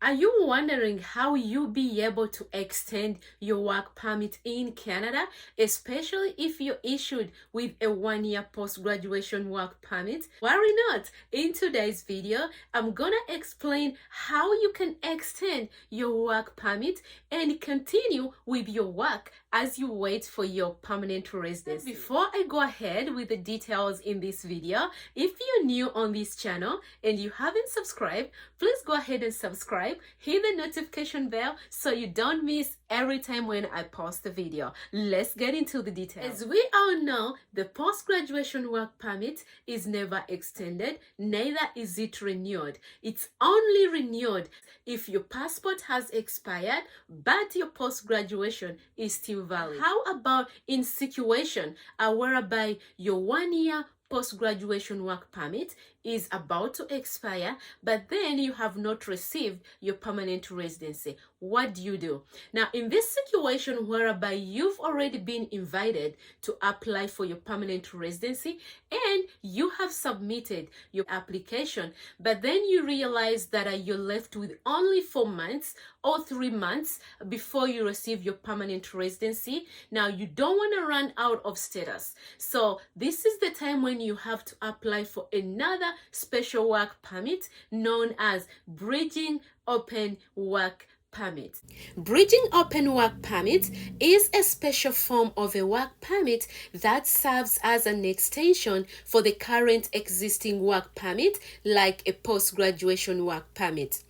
Are you wondering how you'll be able to extend your work permit in Canada, especially if you're issued with a 1-year post-graduation work permit? Worry not. In today's video, I'm gonna explain how you can extend your work permit and continue with your work as you wait for your permanent residency. Before I go ahead with the details in this video, if you're new on this channel and you haven't subscribed, please go ahead and subscribe, hit the notification bell so you don't miss every time when I post a video. Let's get into the details. As we all know, the post-graduation work permit is never extended, neither is it renewed. It's only renewed if your passport has expired but your post-graduation is still valid. How about in situation whereby your 1-year post-graduation work permit is about to expire, but then you have not received your permanent residency? What do you do? Now, in this situation whereby you've already been invited to apply for your permanent residency and you have submitted your application, but then you realize that you're left with only 4 months or 3 months before you receive your permanent residency. Now, you don't want to run out of status. So this is the time when you have to apply for another special work permit known as Bridging Open Work Permit. Bridging Open Work Permit is a special form of a work permit that serves as an extension for the current existing work permit, like a post-graduation work permit.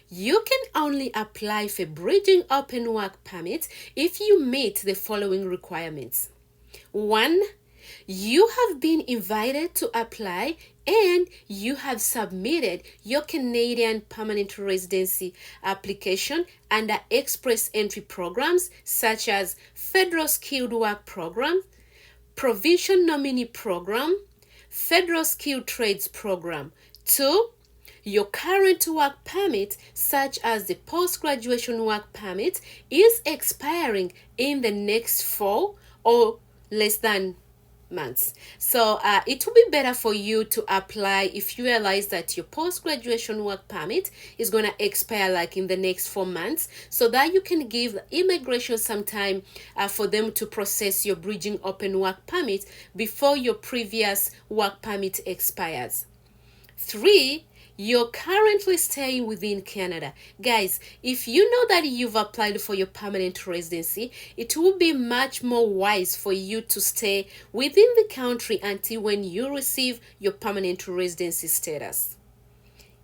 You can only apply for Bridging Open Work Permit if you meet the following requirements. 1. You have been invited to apply and you have submitted your Canadian permanent residency application under express entry programs such as Federal Skilled Work Program, Provincial Nominee Program, Federal Skilled Trades Program. 2. Your current work permit, such as the post-graduation work permit, is expiring in the next 4 or less than months. So it will be better for you to apply if you realize that your post-graduation work permit is going to expire like in the next 4 months, so that you can give immigration some time for them to process your Bridging Open Work Permit before your previous work permit expires. 3. You're currently staying within Canada. Guys, if you know that you've applied for your permanent residency, it will be much more wise for you to stay within the country until when you receive your permanent residency status.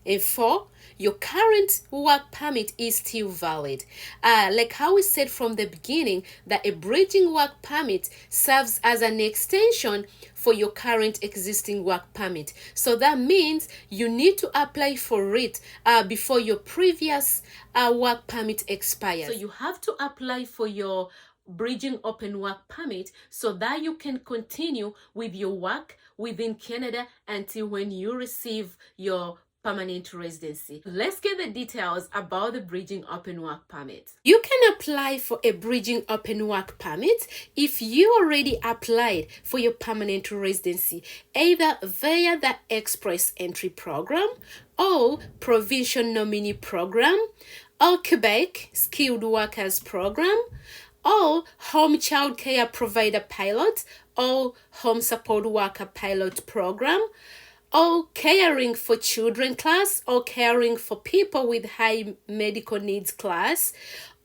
And 4, your current work permit is still valid. Like how we said from the beginning, that a bridging work permit serves as an extension for your current existing work permit. So that means you need to apply for it before your previous work permit expires. So you have to apply for your Bridging Open Work Permit so that you can continue with your work within Canada until when you receive your permanent residency. Let's get the details about the Bridging Open Work Permit. You can apply for a Bridging Open Work Permit if you already applied for your permanent residency, either via the Express Entry Program or Provincial Nominee Program or Quebec Skilled Workers Program or Home Child Care Provider Pilot or Home Support Worker Pilot Program, or Caring for Children class, or Caring for People with High Medical Needs class,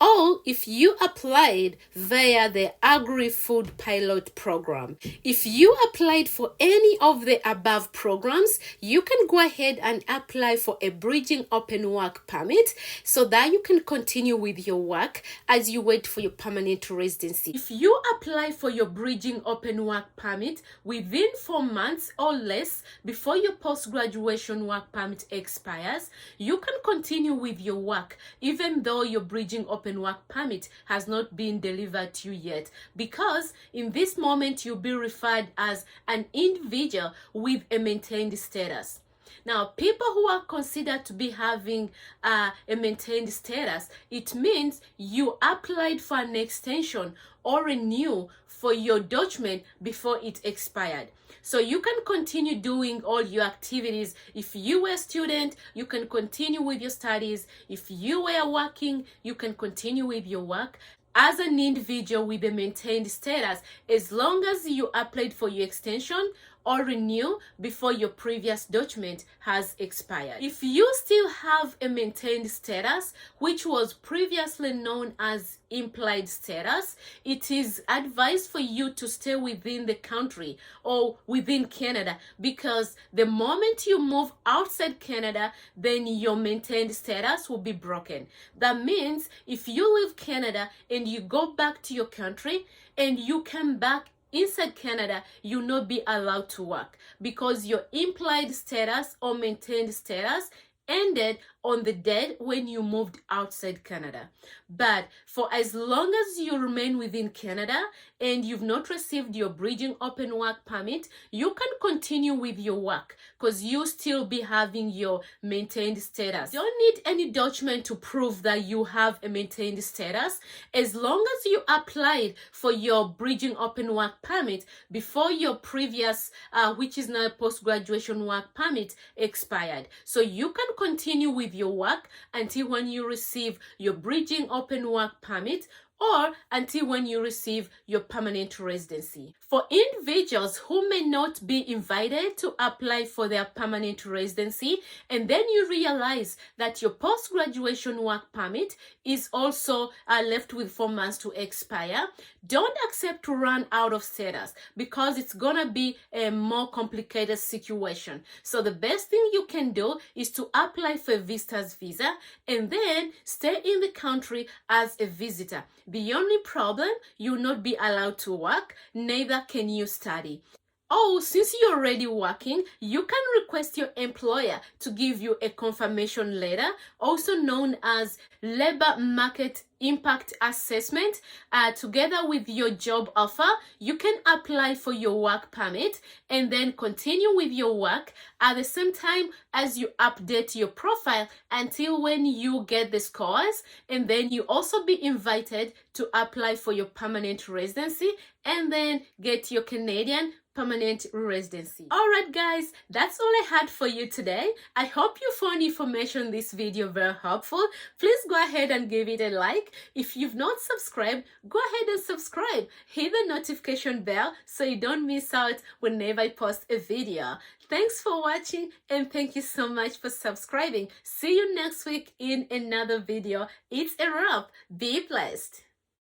or if you applied via the Agri-Food Pilot Program. If you applied for any of the above programs, you can go ahead and apply for a Bridging Open Work Permit so that you can continue with your work as you wait for your permanent residency. If you apply for your Bridging Open Work Permit within 4 months or less before your post-graduation work permit expires, you can continue with your work even though your Bridging Open Work Permit has not been delivered to you yet, because in this moment you'll be referred as an individual with a maintained status. Now, people who are considered to be having a maintained status, it means you applied for an extension or renew for your document before it expired. So you can continue doing all your activities. If you were a student, you can continue with your studies. If you were working, you can continue with your work. As an individual with a maintained status, as long as you applied for your extension or renew before your previous document has expired. If you still have a maintained status, which was previously known as implied status, it is advised for you to stay within the country or within Canada, because the moment you move outside Canada, then your maintained status will be broken. That means if you leave Canada and you go back to your country and you come back inside Canada, you'll not be allowed to work because your implied status or maintained status ended on the date when you moved outside Canada. But for as long as you remain within Canada and you've not received your Bridging Open Work Permit, you can continue with your work because you still be having your maintained status. You don't need any document to prove that you have a maintained status. As long as you applied for your Bridging Open Work Permit before your previous, which is now a post-graduation work permit, expired. So you can continue with your work until when you receive your Bridging Open Work Permit or until when you receive your permanent residency. For individuals who may not be invited to apply for their permanent residency, and then you realize that your post-graduation work permit is also left with 4 months to expire, don't accept to run out of status because it's gonna be a more complicated situation. So the best thing you can do is to apply for a visitor's visa and then stay in the country as a visitor. The only problem, you'll not be allowed to work, neither can you study. Oh, since you're already working, you can request your employer to give you a confirmation letter, also known as Labor Market Impact Assessment. Together with your job offer, you can apply for your work permit and then continue with your work at the same time as you update your profile until when you get the scores, and then you also be invited to apply for your permanent residency and then get your Canadian permanent residency. All right, guys, that's all I had for you today. I hope you found information in this video very helpful. Please go ahead and give it a like. If you've not subscribed, go ahead and subscribe. Hit the notification bell so you don't miss out whenever I post a video. Thanks for watching and thank you so much for subscribing. See you next week in another video. It's a wrap. Be blessed.